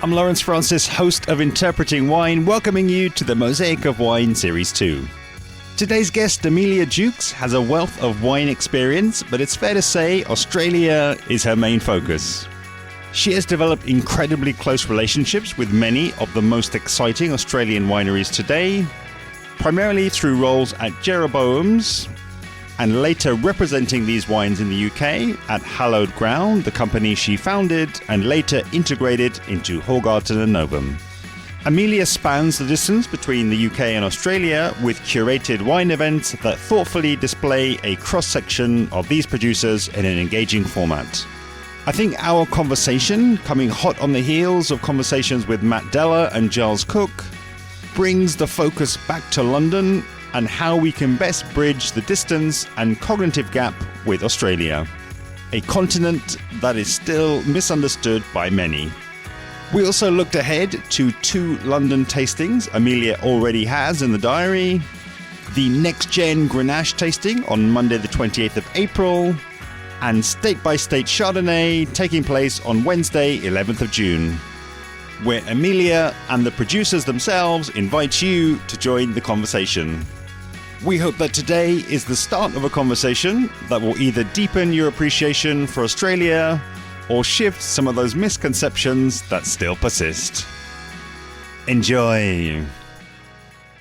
I'm Lawrence Francis, host of Interpreting Wine, welcoming you to the Mosaic of Wine Series 2. Today's guest, Amelia Jukes, has a wealth of wine experience, but it's fair to say Australia is her main focus. She has developed incredibly close relationships with many of the most exciting Australian wineries today, primarily through roles at Jeroboam's, and later representing these wines in the UK at Hallowed Ground, the company she founded and later integrated into Hogarten and Novum. Amelia spans the distance between the UK and Australia with curated wine events that thoughtfully display a cross-section of these producers in an engaging format. I think our conversation, coming hot on the heels of conversations with Matt Deller and Giles Cook, brings the focus back to London and how we can best bridge the distance and cognitive gap with Australia, a continent that is still misunderstood by many. We also looked ahead to 2 London tastings Amelia already has in the diary, the next-gen Grenache tasting on Monday the 28th of April, and state-by-state Chardonnay taking place on Wednesday 11th of June, where Amelia and the producers themselves invite you to join the conversation. We hope that today is the start of a conversation that will either deepen your appreciation for Australia or shift some of those misconceptions that still persist. Enjoy.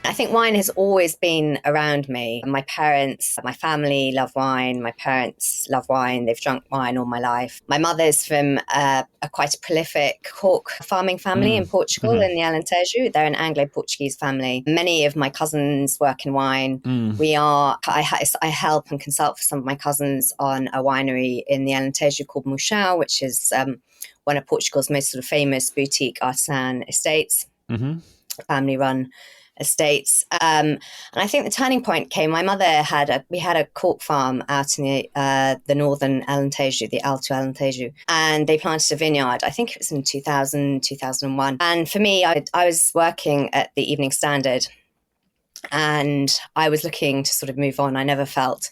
I think wine has always been around me. My parents, my family love wine. My parents love wine. They've drunk wine all my life. My mother's from a quite a prolific cork farming family in Portugal, in the Alentejo. They're an Anglo-Portuguese family. Many of my cousins work in wine. I help and consult for some of my cousins on a winery in the Alentejo called Mochão, which is one of Portugal's most sort of famous boutique artisan estates, family-run estates. And I think the turning point came, my mother we had a cork farm out in the northern Alentejo, the Alto Alentejo, and they planted a vineyard. I think it was in 2000, 2001. And for me, I was working at the Evening Standard and I was looking to sort of move on. I never felt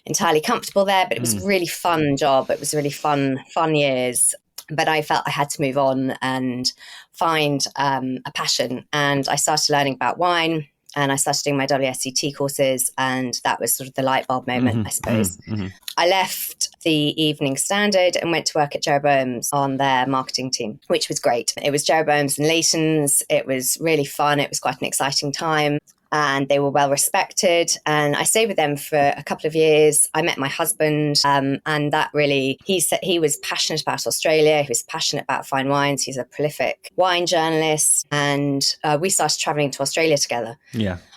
entirely comfortable there, but it was a really fun job. It was really fun years. But I felt I had to move on and find a passion. And I started learning about wine and I started doing my WSET courses. And that was sort of the light bulb moment, I suppose. I left the Evening Standard and went to work at Jeroboam's on their marketing team, which was great. It was Jeroboam's and Leighton's. It was really fun. It was quite an exciting time. And they were well respected. And I stayed with them for a couple of years. I met my husband, and that really, he was passionate about Australia. He was passionate about fine wines. He's a prolific wine journalist. And we started traveling to Australia together.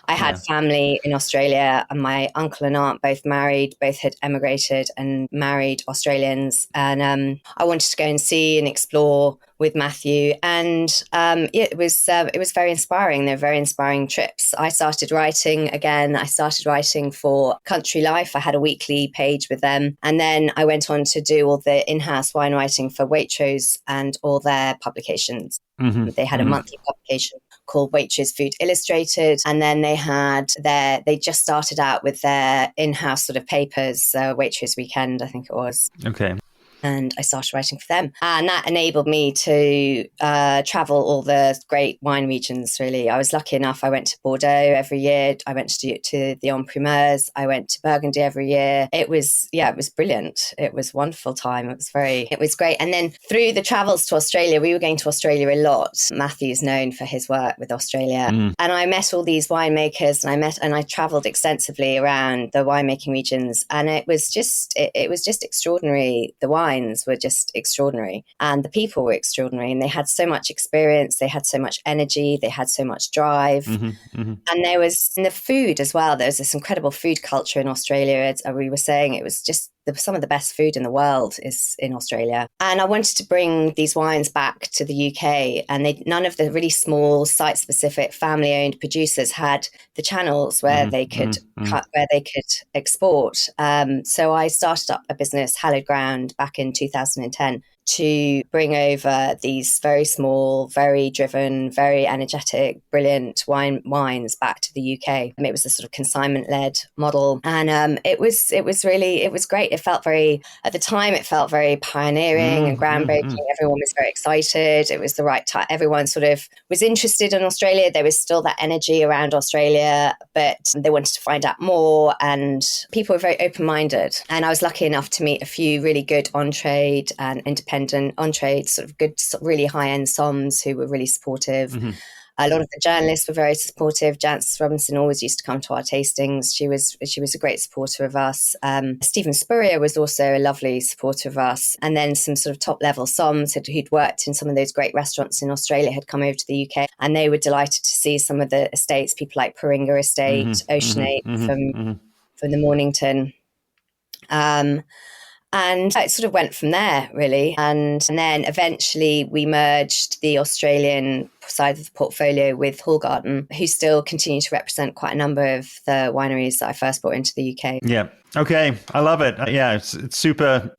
I had family in Australia, and my uncle and aunt both had emigrated and married Australians. And I wanted to go and see and explore with Matthew. And it was very inspiring. They were very inspiring trips. I started writing again. I started writing for Country Life. I had a weekly page with them. And then I went on to do all the in-house wine writing for Waitrose and all their publications. They had a monthly publication called Waitrose Food Illustrated. And then they just started out with their in-house sort of papers, Waitrose Weekend, I think it was. Okay. And I started writing for them. And that enabled me to travel all the great wine regions, really. I was lucky enough. I went to Bordeaux every year. I went to the Primeurs. I went to Burgundy every year. It was brilliant. It was a wonderful time. It was great. And then through the travels to Australia, we were going to Australia a lot. Matthew's known for his work with Australia. And I met all these winemakers and I traveled extensively around the winemaking regions. And it was just extraordinary. The wines were just extraordinary and the people were extraordinary, and they had so much experience, they had so much energy, they had so much drive. And there was in the food as well, there was this incredible food culture in Australia. As we were saying, it was just some of the best food in the world is in Australia. And I wanted to bring these wines back to the UK, and none of the really small site-specific family-owned producers had the channels where they could export. So I started up a business, Hallowed Ground, back in 2010 to bring over these very small, very driven, very energetic, brilliant wines back to the UK. And it was a sort of consignment-led model. And it was great. It felt at the time, it felt very pioneering and groundbreaking. Everyone was very excited. It was the right time. Everyone sort of was interested in Australia. There was still that energy around Australia, but they wanted to find out more, and people were very open-minded. And I was lucky enough to meet a few really good on-trade and independent on-trade, sort of good, really high-end somms who were really supportive. A lot of the journalists were very supportive. Jance Robinson always used to come to our tastings. She was a great supporter of us. Stephen Spurrier was also a lovely supporter of us. And then some sort of top-level somms who'd worked in some of those great restaurants in Australia had come over to the UK, and they were delighted to see some of the estates, people like Paringa Estate, Ocean 8 from the Mornington. And it sort of went from there, really. And then eventually we merged the Australian side of the portfolio with Hallgarden, who still continue to represent quite a number of the wineries that I first brought into the UK. Yeah. Okay. I love it. Yeah. It's super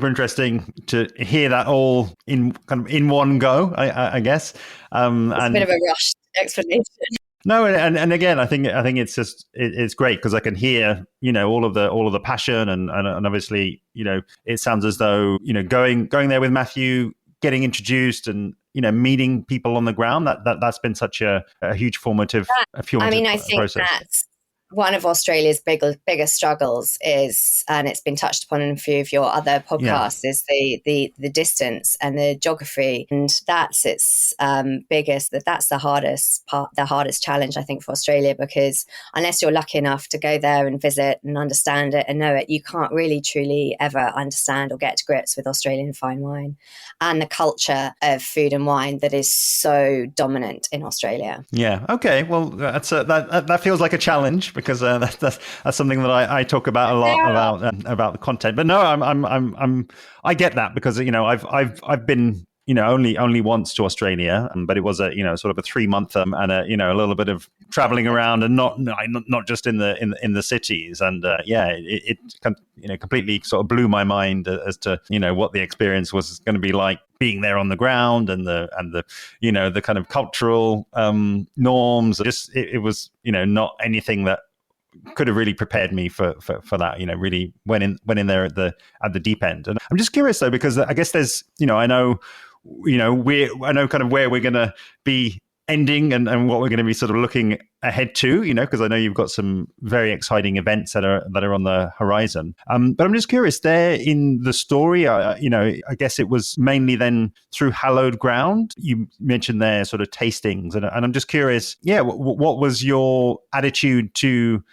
interesting to hear that all in one go, I guess. It's a bit of a rushed explanation. No, and again, I think it's just it's great because I can hear all of the passion and obviously it sounds as though going there with Matthew, getting introduced and meeting people on the ground that's been such a huge formative I think process. That's one of Australia's biggest struggles is, and it's been touched upon in a few of your other podcasts, is the distance and the geography, and that's its that's the hardest part, the hardest challenge I think for Australia, because unless you're lucky enough to go there and visit and understand it and know it, you can't really truly ever understand or get to grips with Australian fine wine and the culture of food and wine that is so dominant in Australia. Yeah. Okay. Well, that feels like a challenge, because that's something that I talk about a lot about the content. But no, I get that, because I've been only once to Australia, but it was a sort of a 3-month and a little bit of traveling around, and not just in the cities. And it completely sort of blew my mind as to what the experience was going to be like being there on the ground, and the kind of cultural norms. Just it was not anything that could have really prepared me for that. Really went in there at the deep end. And I'm just curious though, because I guess there's I know kind of where we're going to be ending and what we're going to be sort of looking ahead to, because I know you've got some very exciting events that are on the horizon. But I'm just curious, there in the story, I guess it was mainly then through hallowed ground. You mentioned there sort of tastings, and I'm just curious, what was your attitude to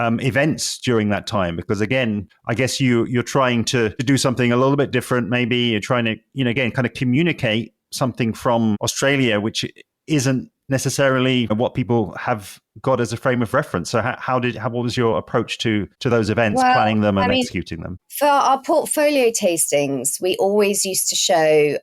events during that time? Because again, I guess you're trying to do something a little bit different. Maybe you're trying to, again, kind of communicate something from Australia, which isn't necessarily what people have got as a frame of reference. So what was your approach to those events, planning them and executing them? For our portfolio tastings, we always used to show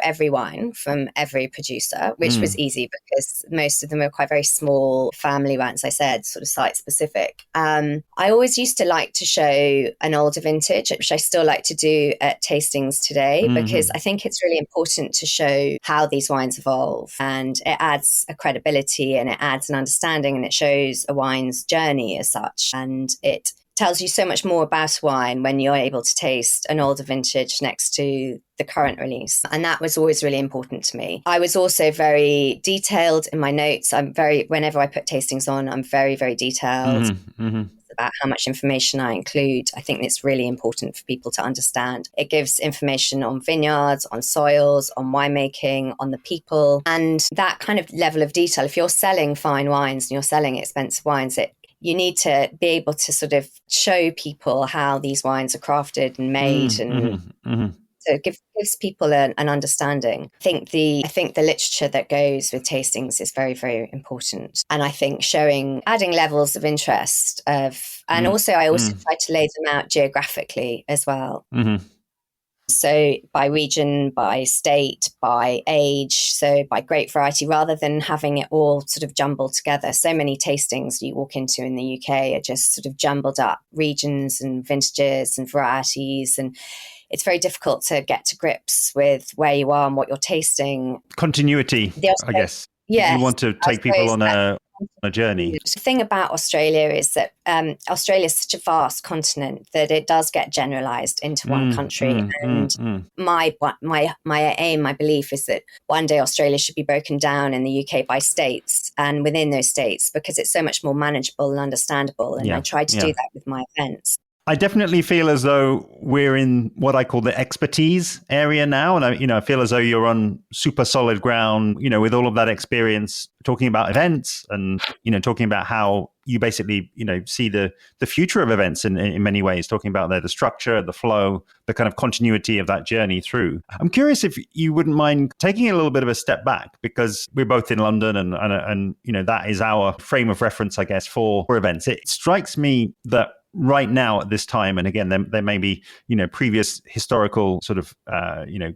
every wine from every producer, which was easy because most of them were quite very small family wines, I said, sort of site specific. I always used to like to show an older vintage, which I still like to do at tastings today, because I think it's really important to show how these wines evolve, and it adds a credibility and it adds an understanding, and it shows a wine's journey as such, and it tells you so much more about wine when you're able to taste an older vintage next to the current release. And that was always really important to me. I was also very detailed in my notes. Whenever I put tastings on, I'm very, very detailed about how much information I include. I think it's really important for people to understand. It gives information on vineyards, on soils, on winemaking, on the people, and that kind of level of detail. If you're selling fine wines and you're selling expensive wines, you need to be able to sort of show people how these wines are crafted and made, so it gives people an understanding. I think the literature that goes with tastings is very, very important, and I think adding levels of interest and also I also try to lay them out geographically as well. So by region, by state, by age, so by grape variety, rather than having it all sort of jumbled together. So many tastings you walk into in the UK are just sort of jumbled up regions and vintages and varieties, and it's very difficult to get to grips with where you are and what you're tasting. Continuity, I guess. Yes, you want to take people on a journey. The thing about Australia is that Australia is such a vast continent that it does get generalized into one country. My aim, my belief is that one day Australia should be broken down in the UK by states, and within those states, because it's so much more manageable and understandable. And I try to do that with my events. I definitely feel as though we're in what I call the expertise area now. And I feel as though you're on super solid ground, with all of that experience, talking about events and, talking about how you basically, see the future of events in many ways, talking about the structure, the flow, the kind of continuity of that journey through. I'm curious if you wouldn't mind taking a little bit of a step back, because we're both in London and that is our frame of reference, I guess, for events. It strikes me that right now at this time, and again, there may be, previous historical sort of,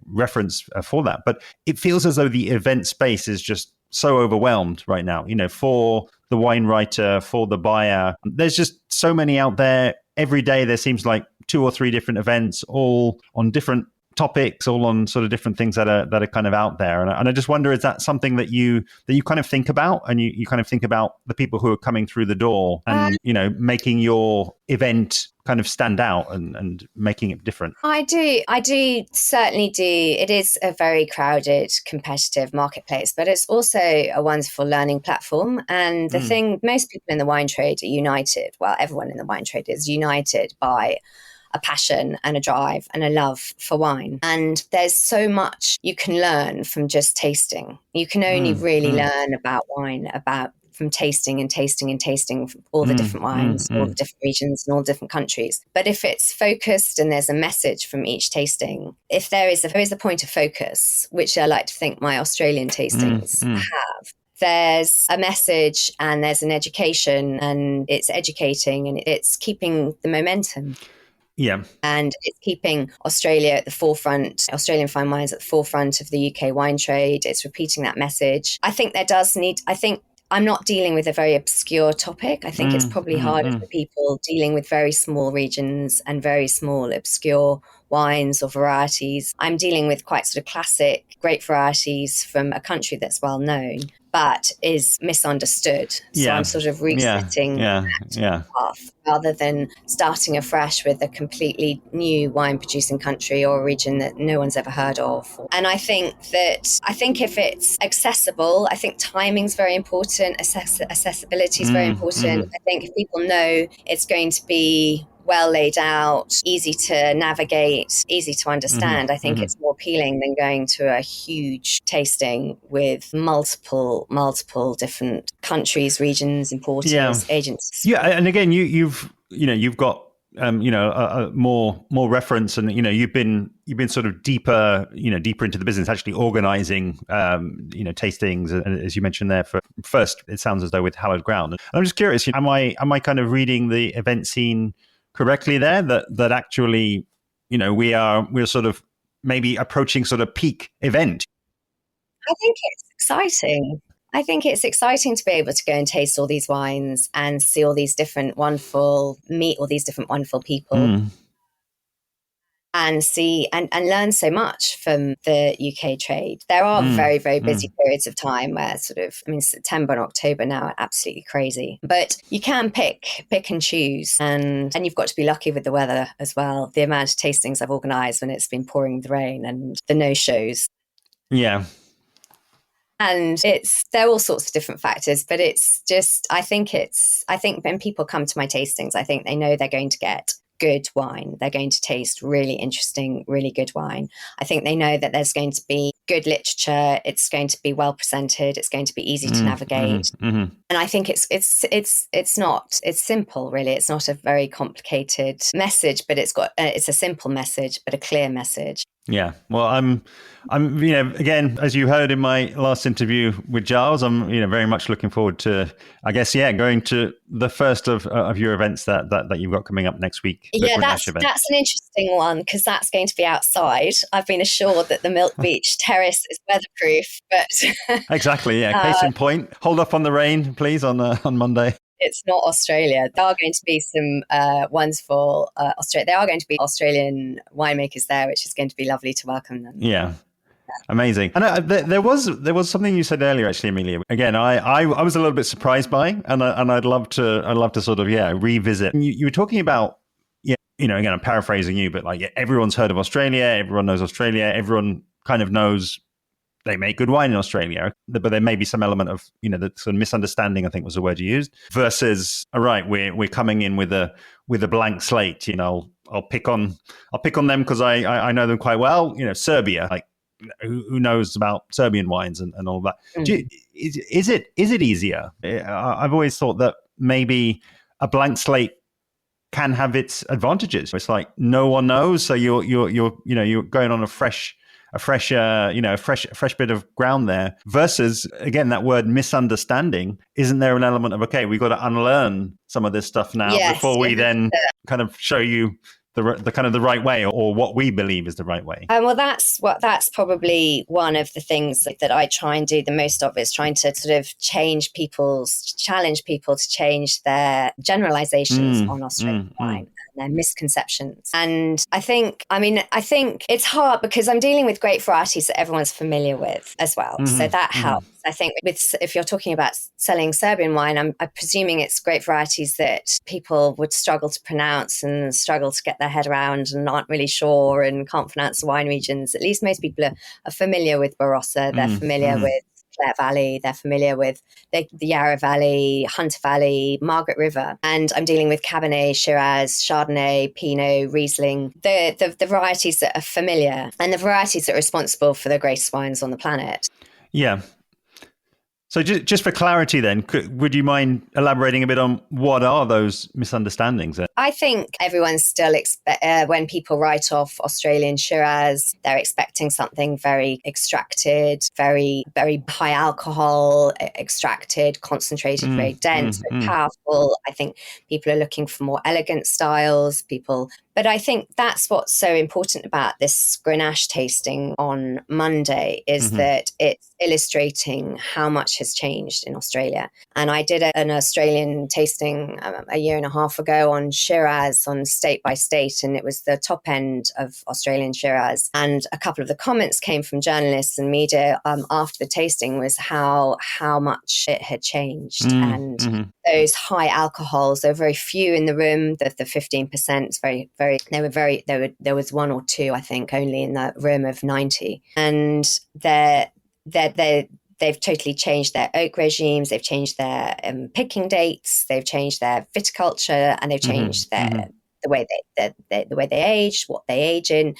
reference for that, but it feels as though the event space is just so overwhelmed right now, for the wine writer, for the buyer. There's just so many out there. Every day there seems like 2 or 3 different events, all on different topics, all on sort of different things that are kind of out there. And I just wonder, is that something that you kind of think about, and you kind of think about the people who are coming through the door and, making your event kind of stand out and making it different? I do certainly do. It is a very crowded, competitive marketplace, but it's also a wonderful learning platform. And the thing, most people in the wine trade are united. Well, everyone in the wine trade is united by a passion and a drive and a love for wine. And there's so much you can learn from just tasting. You can only really learn about wine from tasting all the different wines, all the different regions and all different countries. But if it's focused and there's a message from each tasting, if there is a point of focus, which I like to think my Australian tastings have, there's a message and there's an education, and it's educating and it's keeping the momentum. Yeah. And it's keeping Australia at the forefront, Australian fine wines at the forefront of the UK wine trade. It's repeating that message. I think I'm not dealing with a very obscure topic. I think it's probably harder for people dealing with very small regions and very small, obscure wines or varieties. I'm dealing with quite sort of classic, great varieties from a country that's well known, but is misunderstood. So I'm sort of resetting that path rather than starting afresh with a completely new wine producing country or region that no one's ever heard of. And I think if it's accessible, I think timing's very important, accessibility is very important. I think if people know it's going to be well laid out, easy to navigate, easy to understand, I think it's more appealing than going to a huge tasting with multiple different countries, importers, agents. Yeah, and again, you've got more reference, and you've been sort of deeper into the business, actually organizing tastings, as you mentioned there. First, it sounds as though with Hallowed Ground. And I'm just curious, am I kind of reading the event scene correctly there, that actually we're sort of maybe approaching sort of peak event? I think it's exciting. I think it's exciting to be able to go and taste all these wines and see all these different meet all these different wonderful people and see and learn so much from the UK trade. There are very, very busy periods of time where September and October now are absolutely crazy, but you can pick and choose, and you've got to be lucky with the weather as well. The amount of tastings I've organised when it's been pouring with rain and the no-shows. Yeah. And there are all sorts of different factors, but it's just, I think when people come to my tastings, I think they know they're going to get good wine. They're going to taste really interesting, really good wine. I think they know that there's going to be good literature. It's going to be well presented. It's going to be easy to navigate. And I think it's simple, really. It's not a very complicated message, but it's a simple message, but a clear message. Yeah. Well, I'm again, as you heard in my last interview with Giles, I'm very much looking forward to, I guess, going to the first of your events that you've got coming up next week. Yeah, that's an interesting one, because that's going to be outside. I've been assured that the Milk Beach terrace is weatherproof, but exactly. Yeah. Case in point, hold up on the rain, please, on Monday. It's not Australia. There are going to be some wonderful Australia. There are going to be Australian winemakers there, which is going to be lovely to welcome them. Yeah. Amazing. And there was something you said earlier, actually, Amelia. Again, I was a little bit surprised by, and I'd love to sort of revisit. You were talking about again, I'm paraphrasing you, but like everyone's heard of Australia, everyone knows Australia, everyone kind of knows they make good wine in Australia, but there may be some element of the sort of misunderstanding, I think was the word you used, versus all right, we're coming in with a blank slate. I'll pick on them because I know them quite well. Serbia, like who knows about Serbian wines and all that. Mm. Is it easier? I've always thought that maybe a blank slate can have its advantages. It's like no one knows, so you're going on a fresh bit of ground there. Versus again, that word misunderstanding. Isn't there an element of we've got to unlearn some of this stuff now before we then kind of show you the kind of the right way, or what we believe is the right way? Well, that's probably one of the things that I try and do the most of, is trying to sort of challenge people to change their generalizations on Australian wine. Their misconceptions. And I think it's hard because I'm dealing with great varieties that everyone's familiar with as well. So that helps. I think if you're talking about selling Serbian wine, I'm presuming it's great varieties that people would struggle to pronounce and struggle to get their head around and aren't really sure and can't pronounce the wine regions. At least most people are familiar with Barossa. They're familiar with Clare Valley, they're familiar with the Yarra Valley, Hunter Valley, Margaret River. And I'm dealing with Cabernet, Shiraz, Chardonnay, Pinot, Riesling, the varieties that are familiar and the varieties that are responsible for the greatest wines on the planet. Yeah. So just for clarity then, would you mind elaborating a bit on what are those misunderstandings? I think everyone still when people write off Australian Shiraz, they're expecting something very extracted, very, very high alcohol, extracted, concentrated, very dense, very powerful. I think people are looking for more elegant styles. But I think that's what's so important about this Grenache tasting on Monday is that it's illustrating how much has changed in Australia. And I did an Australian tasting a year and a half ago on Shiraz, on state by state, and it was the top end of Australian Shiraz. And a couple of the comments came from journalists and media after the tasting was how much it had changed. And those high alcohols, there were very few in the room, the 15%, very, very, there was one or two, I think, only in the room of 90. And they've totally changed their oak regimes, they've changed their picking dates, they've changed their viticulture, and they've changed the way they age, what they age in,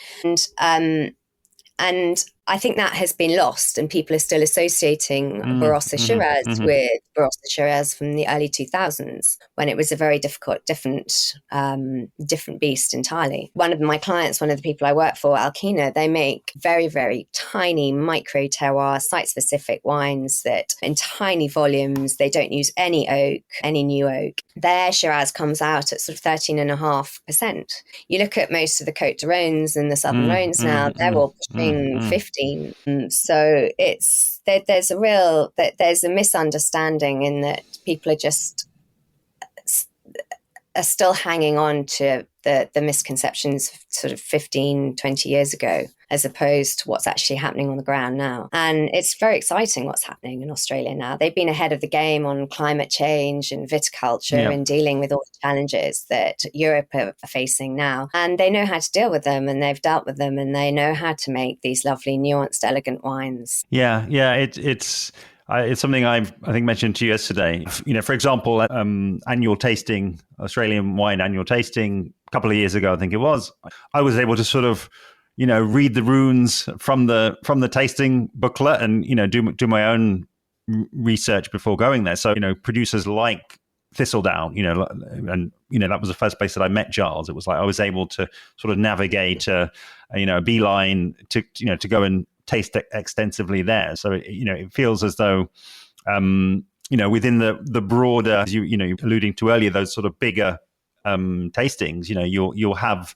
and I think that has been lost, and people are still associating Barossa Shiraz with Barossa Shiraz from the early 2000s, when it was a very difficult, different beast entirely. One of my clients, one of the people I work for, Alkina, they make very, very tiny micro terroir, site-specific wines that in tiny volumes. They don't use any oak, any new oak. Their Shiraz comes out at sort of 13.5%. You look at most of the Côte de Rhônes and the Southern Rhônes now; they're all pushing 15. So there's a misunderstanding in that people are still hanging on to the misconceptions of sort of 15, 20 years ago, as opposed to what's actually happening on the ground now. And it's very exciting what's happening in Australia now. They've been ahead of the game on climate change and viticulture and dealing with all the challenges that Europe are facing now. And they know how to deal with them, and they've dealt with them, and they know how to make these lovely, nuanced, elegant wines. Yeah. It's something I think mentioned to you yesterday. For example, annual tasting, Australian wine annual tasting, a couple of years ago, I think it was. I was able to sort of, read the runes from the tasting booklet and do my own research before going there. So producers like Thistledown, and that was the first place that I met Giles. It was like I was able to sort of navigate a beeline to go and taste extensively there. So it feels as though within the broader, you alluding to earlier, those sort of bigger tastings, you'll have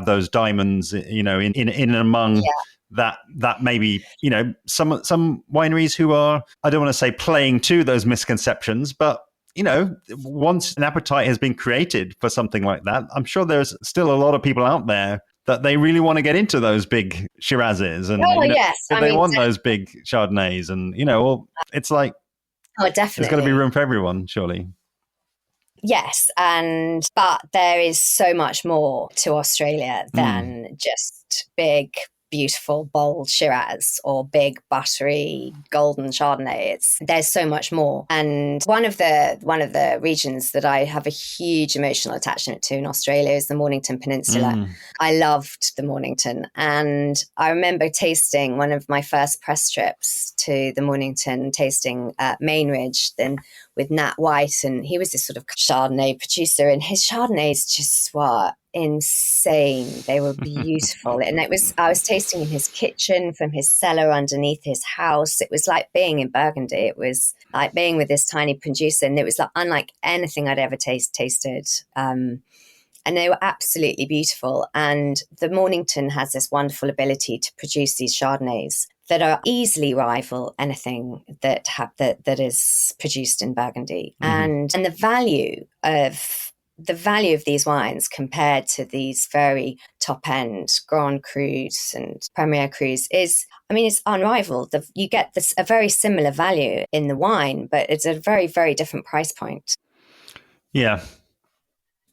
those diamonds, in and among that maybe some wineries who are, I don't want to say playing to those misconceptions, but once an appetite has been created for something like that, I'm sure there's still a lot of people out there that they really want to get into those big Shirazes and Oh, yes. they want those big Chardonnays and, it's like, oh, there's got to be definitely. room for everyone, surely. Yes, but there is so much more to Australia than just big, beautiful, bold Shiraz or big, buttery, golden Chardonnay. There's so much more. And one of the regions that I have a huge emotional attachment to in Australia is the Mornington Peninsula. I loved the Mornington, and I remember tasting one of my first press trips to the Mornington, tasting Mainridge, then with Nat White, and he was this sort of Chardonnay producer, and his Chardonnays just were insane. They were beautiful. And I was tasting in his kitchen from his cellar underneath his house. It was like being in Burgundy. It was like being with this tiny producer, and it was like unlike anything I'd ever tasted. And they were absolutely beautiful. And the Mornington has this wonderful ability to produce these Chardonnays that are easily rival anything that is produced in Burgundy. And the value of these wines compared to these very top end Grand Crus and Premier Crus is, it's unrivaled. You get a very similar value in the wine, but it's a very, very different price point. Yeah.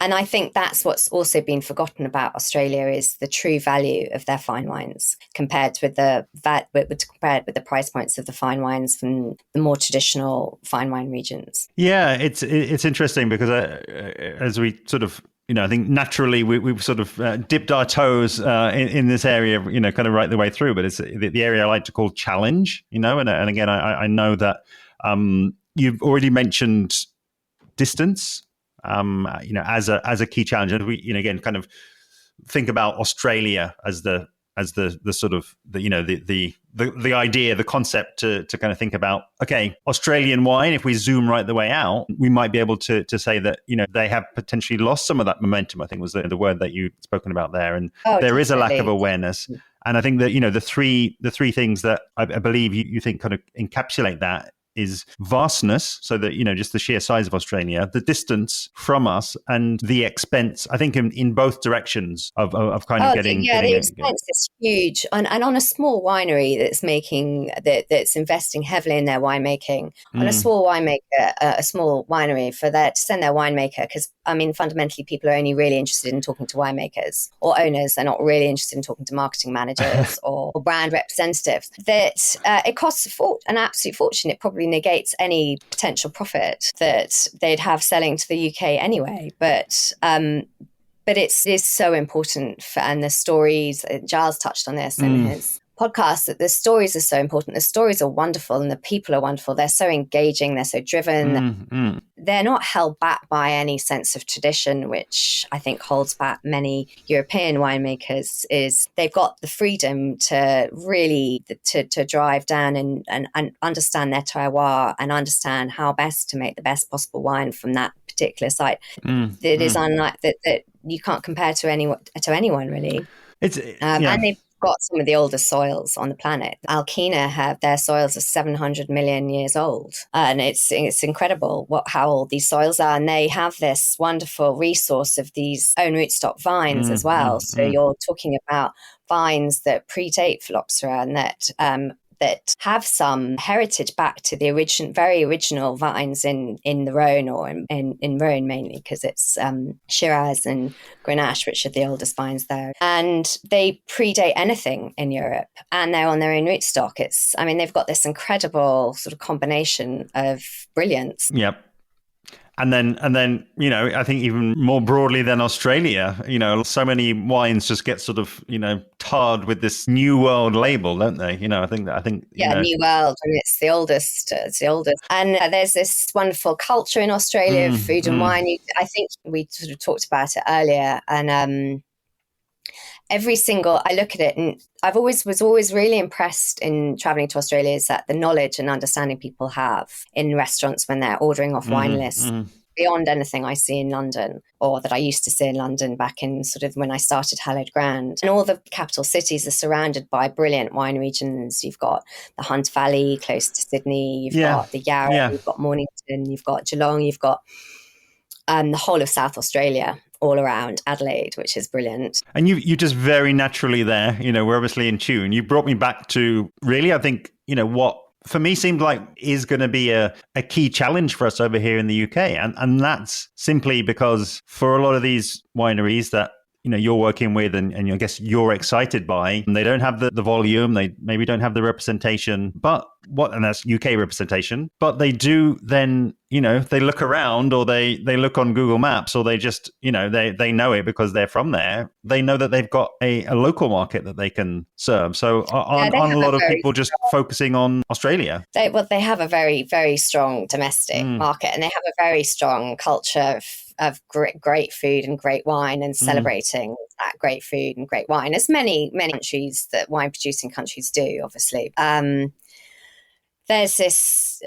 And I think that's what's also been forgotten about Australia is the true value of their fine wines compared with the price points of the fine wines from the more traditional fine wine regions. Yeah, it's interesting because as we sort of, I think naturally we've sort of dipped our toes in this area, kind of right the way through. But it's the area I like to call challenge, and again, I know that you've already mentioned distance. As a key challenge, and we, again, kind of think about Australia as the sort of the idea, the concept to kind of think about. Okay, Australian wine. If we zoom right the way out, we might be able to say that they have potentially lost some of that momentum. I think was the word that you'd spoken about there, and there is a lack of awareness. And I think that the three things that I believe you think kind of encapsulate that is vastness, so that just the sheer size of Australia, the distance from us, and the expense. I think in both directions of kind of getting. The expense is huge, and on a small winery that's investing heavily in their winemaking, on a small winery for that to send their winemaker, because fundamentally people are only really interested in talking to winemakers or owners. They're not really interested in talking to marketing managers or brand representatives. That it costs an absolute fortune. It probably negates any potential profit that they'd have selling to the UK anyway. But it is so important and the stories, Giles touched on this in his podcast, that the stories are so important. The stories are wonderful and the people are wonderful. They're so engaging. They're so driven. They're not held back by any sense of tradition, which I think holds back many European winemakers. Is they've got the freedom to really to drive down and understand their terroir and understand how best to make the best possible wine from that particular site. It is unlike that you can't compare to anyone really. And they've got some of the oldest soils on the planet. Alkena have their soils are 700 million years old, and it's incredible how old these soils are. And they have this wonderful resource of these own rootstock vines as well. So you're talking about vines that predate phylloxera and that have some heritage back to the very original vines in the Rhone, or in Rhone mainly, because it's Shiraz and Grenache, which are the oldest vines there. And they predate anything in Europe, and they're on their own rootstock. They've got this incredible sort of combination of brilliance. Yep. And then, I think even more broadly than Australia, so many wines just get sort of, tarred with this New World label, don't they? I think. New World, and it's the oldest. And there's this wonderful culture in Australia of food and wine. I think we sort of talked about it earlier, and I look at it, and was always really impressed in traveling to Australia, is that the knowledge and understanding people have in restaurants when they're ordering off wine lists beyond anything I see in London, or that I used to see in London back in sort of when I started Hallowed Grand. And all the capital cities are surrounded by brilliant wine regions. You've got the Hunt Valley close to Sydney, you've Yeah. got the Yarra, Yeah. you've got Mornington, you've got Geelong, you've got the whole of South Australia all around Adelaide, which is brilliant. And you just very naturally there, we're obviously in tune. You brought me back to really, I think, what for me seemed like is going to be a key challenge for us over here in the UK. And that's simply because for a lot of these wineries that, you're working with and I guess you're excited by, they don't have the volume, they maybe don't have the representation, and that's UK representation, but they do then, they look around or they look on Google Maps or they just, they know it because they're from there. They know that they've got a local market that they can serve. So aren't a lot of people just focusing on Australia? They have a very, very strong domestic market, and they have a very strong culture of great food and great wine and celebrating that great food and great wine, as many countries that wine producing countries do, obviously. There's this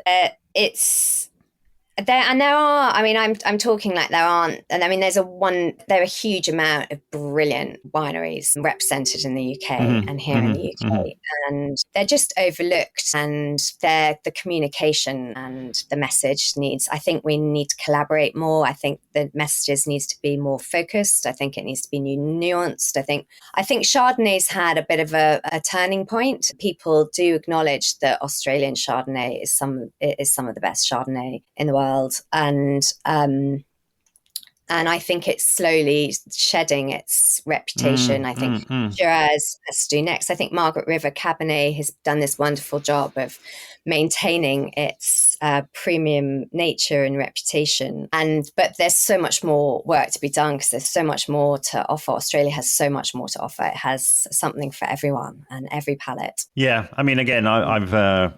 there are, I'm talking like there aren't, and I mean, there are a huge amount of brilliant wineries represented in the UK and here in the UK, and they're just overlooked, and the communication and the message I think we need to collaborate more. I think the messages needs to be more focused. I think it needs to be nuanced. I think Chardonnay's had a bit of a turning point. People do acknowledge that Australian Chardonnay is some of the best Chardonnay in the world. And I think it's slowly shedding its reputation. I think Shiraz has to do next. I think Margaret River Cabernet has done this wonderful job of maintaining its premium nature and reputation. But there's so much more work to be done because there's so much more to offer. Australia has so much more to offer. It has something for everyone and every palate. Yeah, I mean, again, I've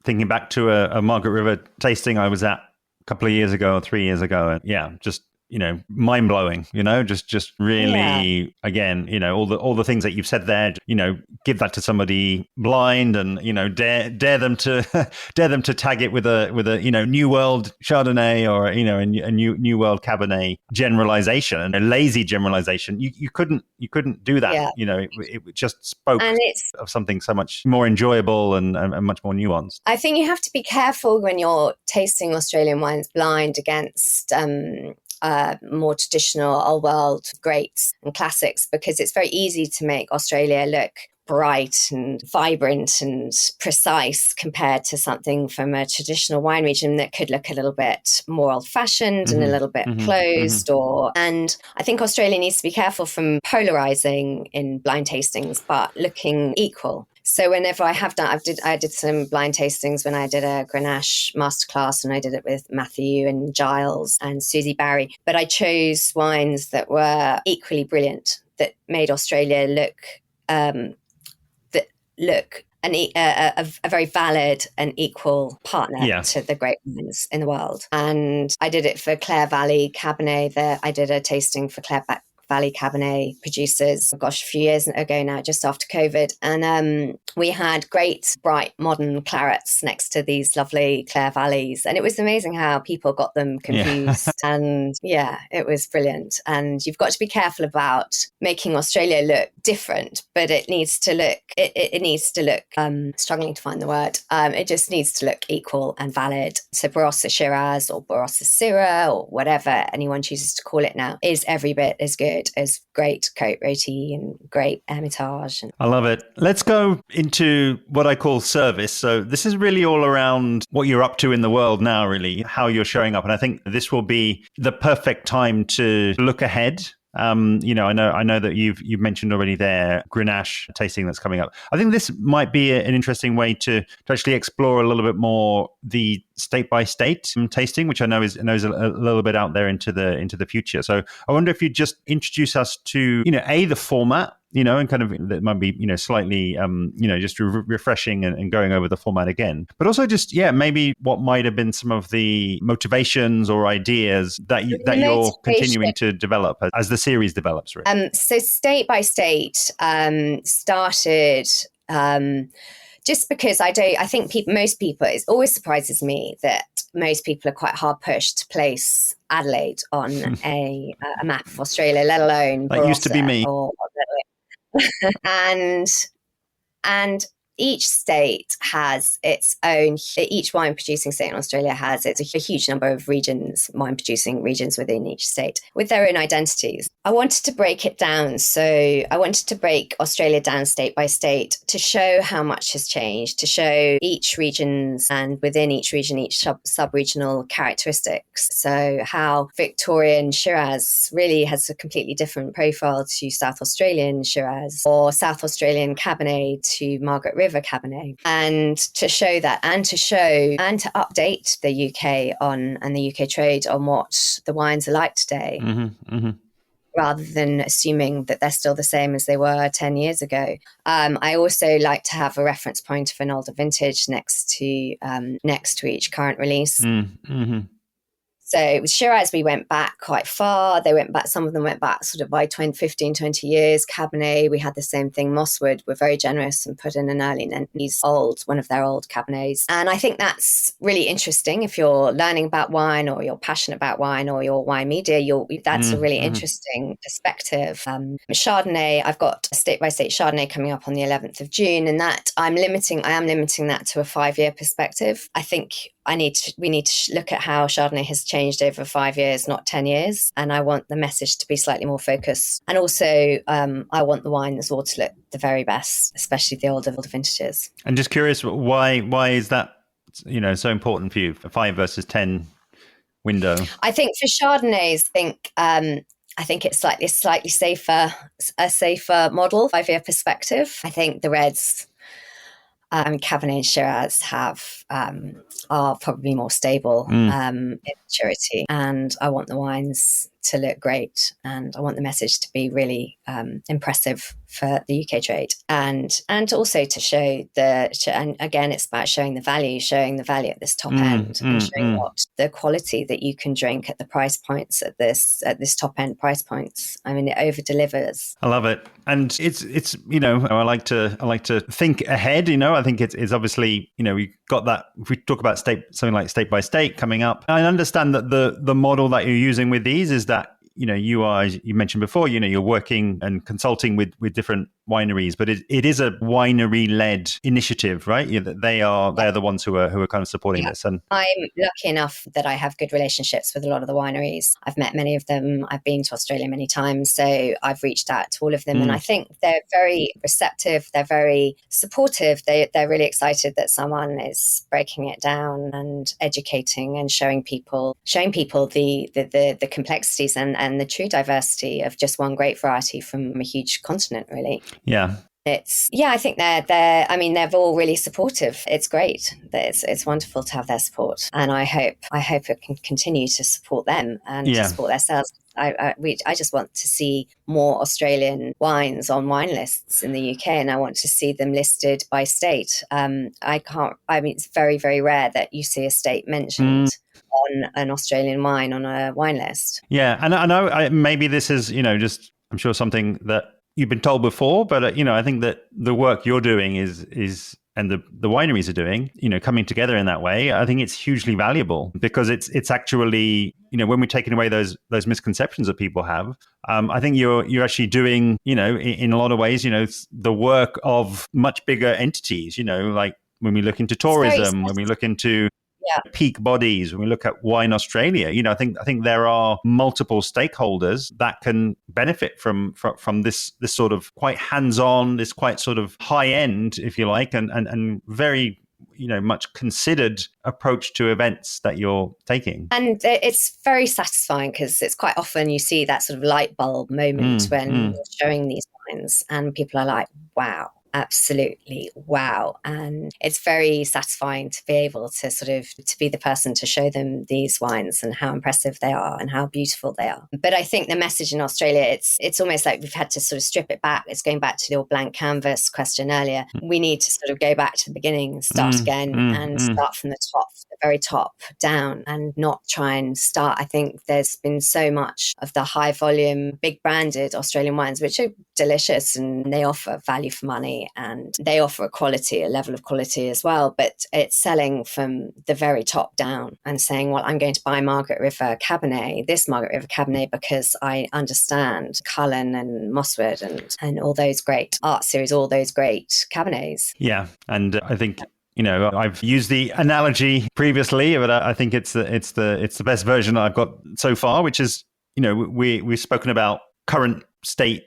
thinking back to a Margaret River tasting I was at a couple of years ago or 3 years ago, and just mind blowing, just really, again, all the things that you've said there, give that to somebody blind and, dare them to tag it with a new world Chardonnay or, a new world Cabernet generalization and a lazy generalization. You couldn't do that. Yeah. It just spoke of something so much more enjoyable and much more nuanced. I think you have to be careful when you're tasting Australian wines blind against, more traditional old world greats and classics, because it's very easy to make Australia look bright and vibrant and precise compared to something from a traditional wine region that could look a little bit more old-fashioned and a little bit closed. And I think Australia needs to be careful from polarizing in blind tastings, but looking equal. So whenever I have done, I did some blind tastings when I did a Grenache masterclass, and I did it with Matthew and Giles and Susie Barry. But I chose wines that were equally brilliant, that made Australia look a very valid and equal partner to the great wines in the world. And I did it for Clare Valley Cabernet. I did a tasting for Clare Valley Cabernet producers, a few years ago now, just after COVID. And we had great, bright, modern clarets next to these lovely Clare Valleys. And it was amazing how people got them confused. And it was brilliant. And you've got to be careful about making Australia look different, but it needs to look, struggling to find the word. It just needs to look equal and valid. So Barossa Shiraz or Barossa Syrah or whatever anyone chooses to call it now is every bit as good as great Côte Rôtie and great Hermitage. I love it. Let's go into what I call service. So this is really all around what you're up to in the world now, really, how you're showing up. And I think this will be the perfect time to look ahead. I know that you've mentioned already there Grenache tasting that's coming up. I think this might be an interesting way to actually explore a little bit more the state by state tasting, which I know is a little bit out there into the future. So I wonder if you'd just introduce us to the format, and kind of that might be slightly just refreshing and going over the format again, but also just maybe what might have been some of the motivations or ideas that you're continuing to develop as the series develops. Really. So state by state started just because I think most people, it always surprises me that most people are quite hard pushed to place Adelaide on a map of Australia, let alone That used to be Barossa me. or and each state has its own, each wine producing state in Australia has a huge number of regions, wine producing regions within each state with their own identities. I wanted to break it down. So I wanted to break Australia down state by state to show how much has changed, to show each region's and within each region, each sub-regional characteristics. So how Victorian Shiraz really has a completely different profile to South Australian Shiraz, or South Australian Cabernet to Margaret River Cabernet, and to show that, and to update the UK and the UK trade on what the wines are like today, rather than assuming that they're still the same as they were 10 years ago. I also like to have a reference point of an older vintage next to each current release. So with Shiraz, we went back quite far. Some of them went back sort of by 15, 20 years. Cabernet, we had the same thing. Mosswood were very generous and put in an early 90s one of their old Cabernets. And I think that's really interesting. If you're learning about wine, or you're passionate about wine, or you're wine media, that's a really interesting perspective. Chardonnay, I've got a state-by-state Chardonnay coming up on the 11th of June, and that I am limiting that to a 5-year perspective. I think we need to look at how Chardonnay has changed over 5 years, not 10 years. And I want the message to be slightly more focused. And also, I want the wine as well to look the very best, especially the older vintages. And just curious, why is that, so important for you, a 5 versus 10 window? I think for Chardonnays, I think it's slightly safer, a safer model, 5-year perspective. I think the reds, Cabernet and Shiraz are probably more stable in maturity, and I want the wines to look great, and I want the message to be really impressive for the UK trade, and also to show and again, it's about showing the value at this top end, and showing what the quality that you can drink at the price points at this top end price points. I mean, it over delivers. I love it, and it's I like to think ahead. I think it's obviously we got that. If we talk about something like state by state coming up, I understand that the model that you're using with these is that you are, as you mentioned before, you're working and consulting with different wineries, but it is a winery-led initiative, right? They're the ones who are kind of supporting this. And I'm lucky enough that I have good relationships with a lot of the wineries. I've met many of them. I've been to Australia many times, so I've reached out to all of them, and I think they're very receptive. They're very supportive. They're really excited that someone is breaking it down and educating and showing people the complexities and the true diversity of just one great variety from a huge continent, really. Yeah. I think they're all really supportive. It's great. It's wonderful to have their support, and I hope it can continue to support them and to support themselves. I just want to see more Australian wines on wine lists in the UK, and I want to see them listed by state. It's very, very rare that you see a state mentioned on an Australian wine on a wine list. Yeah, and I know maybe this is just, I'm sure, something that you've been told before, but I think that the work you're doing is and the wineries are doing, coming together in that way, I think it's hugely valuable, because it's actually, when we're taking away those misconceptions that people have, I think you're actually doing, in a lot of ways, the work of much bigger entities, like when we look into tourism, when we look into peak bodies, when we look at Wine Australia, I think there are multiple stakeholders that can benefit from this sort of quite hands-on, this quite sort of high end, if you like, and very much considered approach to events that you're taking. And it's very satisfying, because it's quite often you see that sort of light bulb moment when you're showing these wines and people are like, wow. Absolutely. Wow. And it's very satisfying to be able to to be the person to show them these wines and how impressive they are and how beautiful they are. But I think the message in Australia, it's almost like we've had to sort of strip it back. It's going back to the old blank canvas question earlier. We need to sort of go back to the beginning and start again and start from the top, the very top down, and not try and start. I think there's been so much of the high volume, big branded Australian wines, which are delicious, and they offer value for money, and they offer a level of quality as well. But it's selling from the very top down and saying, well, I'm going to buy Margaret River Cabernet, this Margaret River Cabernet, because I understand Cullen and Mosswood and all those great art series, all those great Cabernets. Yeah. And I think, I've used the analogy previously, but I think it's the best version I've got so far, which is, we've spoken about current state,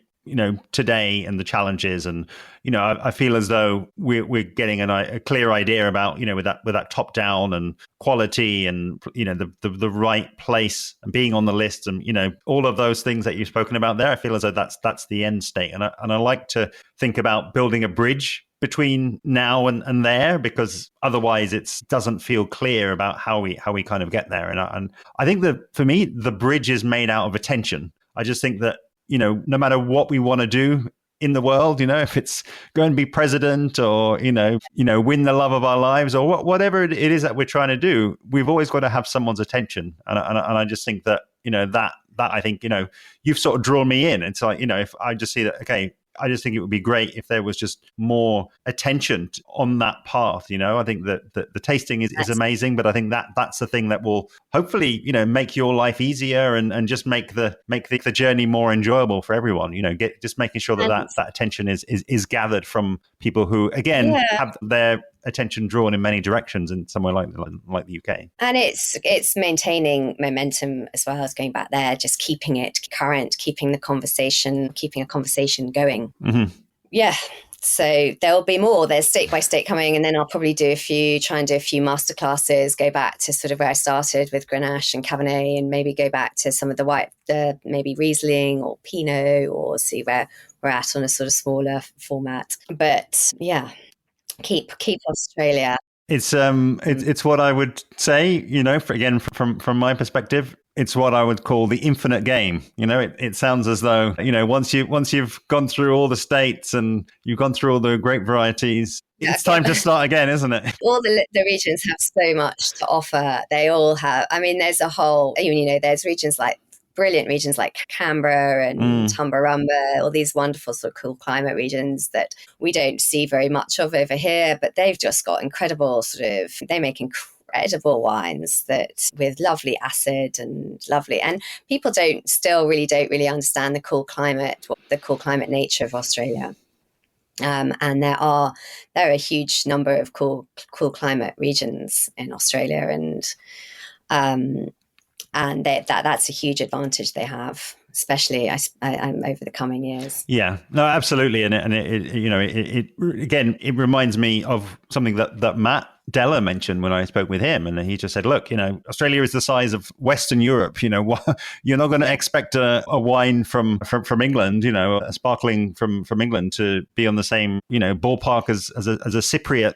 today and the challenges. And, I feel as though we're getting a clear idea about, with that top down and quality and, the right place and being on the list and, all of those things that you've spoken about there. I feel as though that's the end state. And I like to think about building a bridge between now and there, because otherwise it doesn't feel clear about how we kind of get there. And I think that for me, the bridge is made out of attention. I just think that, no matter what we want to do in the world, if it's going to be president or, win the love of our lives or whatever it is that we're trying to do, we've always got to have someone's attention. And I just think that, that I think, you've sort of drawn me in. It's like, if I just see that, okay, I just think it would be great if there was just more attention on that path. I think that the tasting is amazing, but I think that's the thing that will hopefully, make your life easier and just make the journey more enjoyable for everyone. Just making sure that attention is gathered from people who, again, have their attention drawn in many directions in somewhere like the UK. And it's maintaining momentum as well as going back there, just keeping it current, keeping a conversation going. Mm-hmm. Yeah. So there'll be more. There's state by state coming, and then I'll probably try and do a few masterclasses, go back to sort of where I started with Grenache and Cabernet, and maybe go back to some of the maybe Riesling or Pinot, or see where we're at on a sort of smaller format. But yeah, keep Australia. It's what I would say, from my perspective, it's what I would call the infinite game. It sounds as though, once you've gone through all the states and you've gone through all the grape varieties, it's time to start again, isn't it? All the regions have so much to offer. They all have. I mean, there's a whole, there's brilliant regions like Canberra and Tumbarumba, all these wonderful sort of cool climate regions that we don't see very much of over here, but they've just got they make incredible wines that with lovely acid and people don't really understand the cool climate nature of Australia. And there are a huge number of cool climate regions in Australia, and that's a huge advantage they have, especially over the coming years. Yeah, no, absolutely, and it again, it reminds me of something that Matt Della mentioned when I spoke with him, and he just said, "Look, Australia is the size of Western Europe. You're not going to expect a wine from England, a sparkling from England to be on the same ballpark as a Cypriot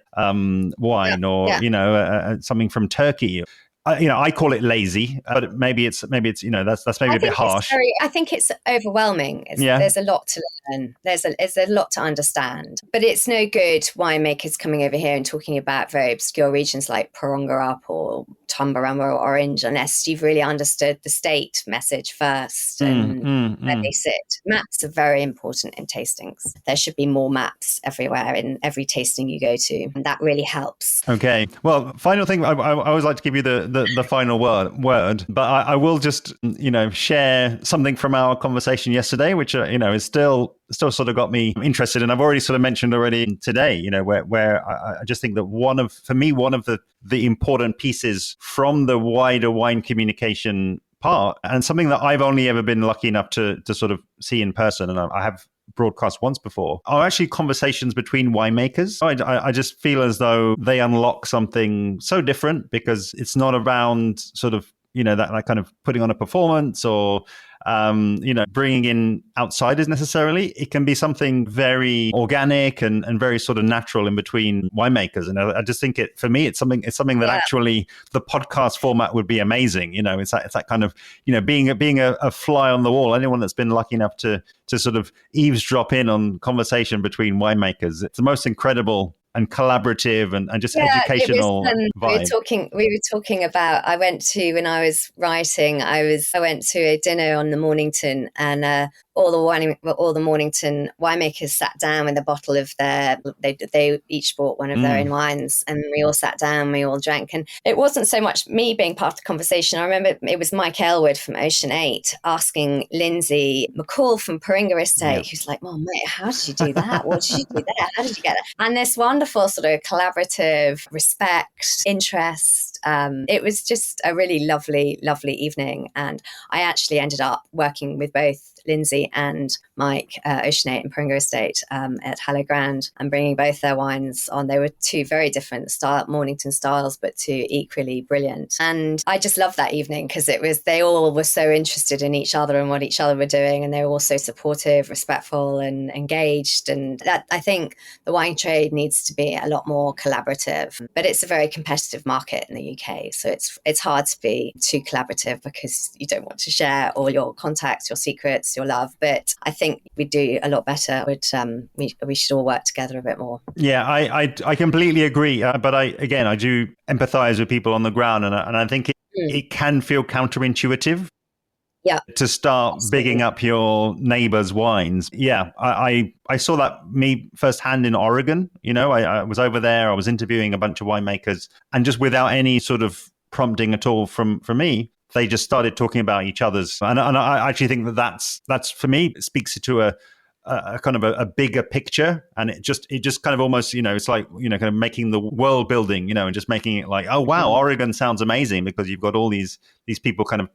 wine or something from Turkey." I call it lazy, but maybe it's that's maybe a bit harsh. I think it's overwhelming. There's a lot to learn. There's a lot to understand. But it's no good winemakers coming over here and talking about very obscure regions like Parongarup or Tumbarumba or Orange, unless you've really understood the state message first and where they sit. Maps are very important in tastings. There should be more maps everywhere in every tasting you go to, and that really helps. Okay. Well, final thing. I always like to give you the final word, but I will just share something from our conversation yesterday, which is still sort of got me interested, and I've already sort of mentioned already today. Where I just think that one of the important pieces from the wider wine communication part, and something that I've only ever been lucky enough to sort of see in person, and I have broadcast once before, are actually conversations between winemakers. I just feel as though they unlock something so different, because it's not around sort of that kind of putting on a performance or bringing in outsiders necessarily. It can be something very organic and very sort of natural in between winemakers. And I just think for me, it's something that actually the podcast format would be amazing. It's that kind of, being a fly on the wall. Anyone that's been lucky enough to sort of eavesdrop in on conversation between winemakers, it's the most incredible and collaborative and just Yeah, it was. educational vibe. We were talking about. I went to when I was writing. I went to a dinner on the Mornington, and all the Mornington winemakers sat down with a bottle of their. They each bought one of their own wines, and we all sat down. We all drank, and it wasn't so much me being part of the conversation. I remember it was Mike Elwood from Ocean 8 asking Lindsay McCall from Paringa Estate, who's like, "Oh mate, how did you do that? What did you do there? How did you get that?" And this wonderful sort of collaborative respect, interest. It was just a really lovely, lovely evening. And I actually ended up working with both Lindsay and Mike, Ocean 8 and Paringa Estate at Hallowed and bringing both their wines on. They were two very different Mornington styles, but two equally brilliant. And I just loved that evening because they all were so interested in each other and what each other were doing. And they were all so supportive, respectful and engaged. And that, I think the wine trade needs to be a lot more collaborative, but it's a very competitive market in the UK. So it's hard to be too collaborative because you don't want to share all your contacts, your secrets, your love. But I think we do a lot better. We should all work together a bit more. Yeah, I completely agree. But I do empathize with people on the ground, and I think it can feel counterintuitive. Yeah, to start bigging up your neighbors' wines. Yeah, I saw that me firsthand in Oregon. I was over there. I was interviewing a bunch of winemakers, and just without any sort of prompting at all from me, they just started talking about each other's. And I actually think that's for me, it speaks to a kind of a bigger picture, and it just kind of almost, it's like, kind of making the world building, and just making it like, oh wow, Oregon sounds amazing because you've got all these people kind of,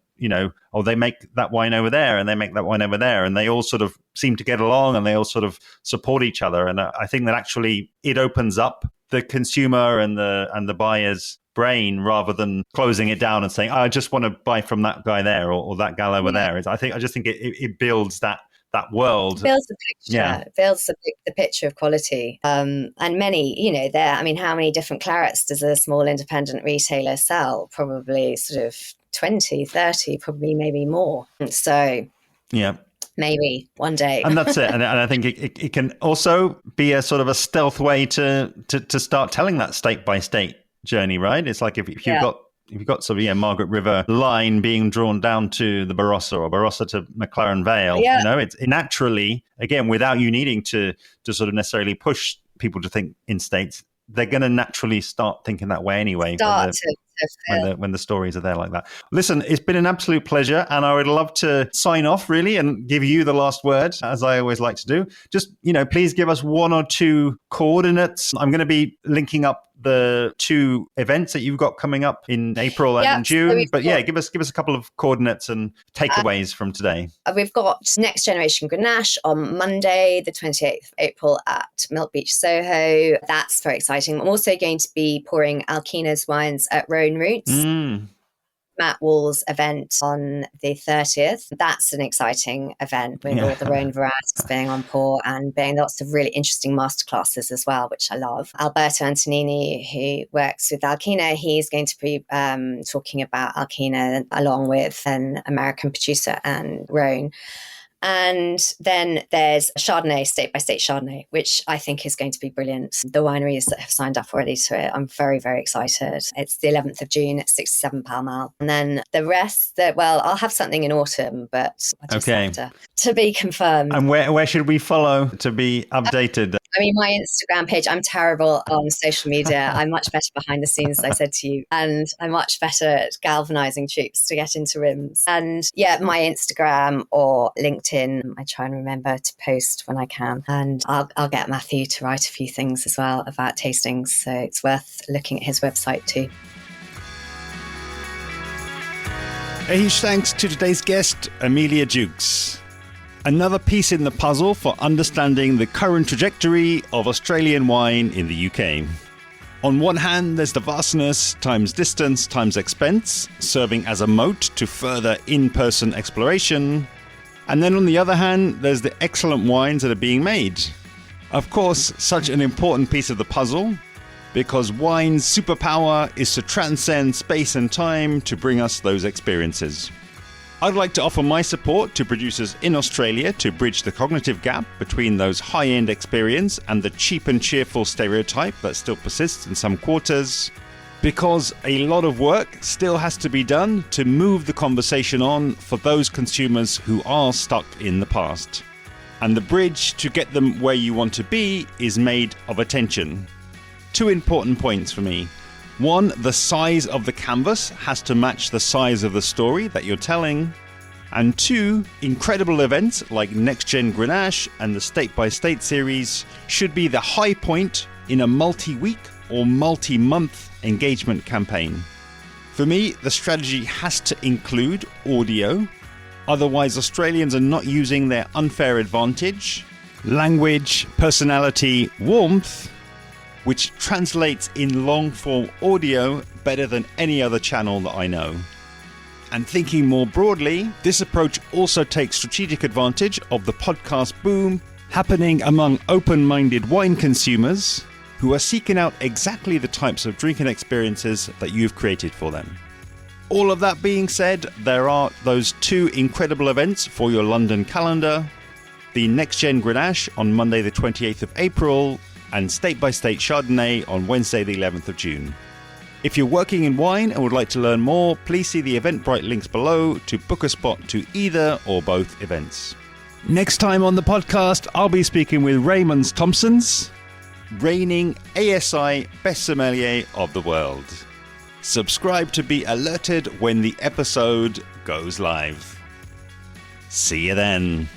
they make that wine over there and they make that wine over there, and they all sort of seem to get along and they all sort of support each other. And I think that actually it opens up the consumer and the buyer's brain rather than closing it down and saying, oh, I just want to buy from that guy there or that gal over there. I just think it builds that world. It builds the picture. It builds the picture of quality. And many, how many different clarets does a small independent retailer sell? Probably sort of 20, 30, probably maybe more. So yeah, maybe one day. And that's it. And I think it can also be a sort of a stealth way to start telling that state by state journey, right? It's like if you've got sort of Margaret River line being drawn down to the Barossa or Barossa to McLaren Vale, it's naturally, again, without you needing to sort of necessarily push people to think in states, they're going to naturally start thinking that way anyway. When the stories are there like that. Listen, it's been an absolute pleasure, and I would love to sign off really and give you the last word, as I always like to do. Just, please give us one or two coordinates. I'm going to be linking up the two events that you've got coming up in April and in June. But give us a couple of coordinates and takeaways from today. We've got Next Generation Grenache on Monday, the 28th of April at Milk Beach, Soho. That's very exciting. I'm also going to be pouring Alkina's wines at Rhone Roots. Matt Wall's event on the 30th. That's an exciting event with all the Rhone varieties being on pour and being lots of really interesting masterclasses as well, which I love. Alberto Antonini, who works with Alkina, he's going to be talking about Alkina along with an American producer and Rhone. And then there's Chardonnay, State by State Chardonnay, which I think is going to be brilliant. The wineries that have signed up already to it, I'm very, very excited. It's the 11th of June at 67 Pall Mall. And then the rest, I'll have something in autumn, but I just have to be confirmed. And where should we follow to be updated? My Instagram page, I'm terrible on social media. I'm much better behind the scenes, as I said to you. And I'm much better at galvanizing troops to get into rooms. And my Instagram or LinkedIn, I try and remember to post when I can. And I'll get Matthew to write a few things as well about tastings. So it's worth looking at his website too. A huge thanks to today's guest, Amelia Jukes. Another piece in the puzzle for understanding the current trajectory of Australian wine in the UK. On one hand, there's the vastness times distance times expense, serving as a moat to further in-person exploration. And then on the other hand, there's the excellent wines that are being made. Of course, such an important piece of the puzzle, because wine's superpower is to transcend space and time to bring us those experiences. I'd like to offer my support to producers in Australia to bridge the cognitive gap between those high-end experience and the cheap and cheerful stereotype that still persists in some quarters, because a lot of work still has to be done to move the conversation on for those consumers who are stuck in the past. And the bridge to get them where you want to be is made of attention. 2 important points for me. 1, the size of the canvas has to match the size of the story that you're telling. And 2, incredible events like Next Gen Grenache and the State by State series should be the high point in a multi-week or multi-month engagement campaign. For me, the strategy has to include audio, otherwise Australians are not using their unfair advantage, language, personality, warmth, which translates in long-form audio better than any other channel that I know. And thinking more broadly, this approach also takes strategic advantage of the podcast boom happening among open-minded wine consumers who are seeking out exactly the types of drinking experiences that you've created for them. All of that being said, there are those 2 incredible events for your London calendar: the Next Gen Grenache on Monday the 28th of April and State by State Chardonnay on Wednesday the 11th of June. If you're working in wine and would like to learn more, please see the Eventbrite links below to book a spot to either or both events. Next time on the podcast, I'll be speaking with Raymond Thompsons, reigning ASI Best Sommelier of the world. Subscribe to be alerted when the episode goes live. See you then.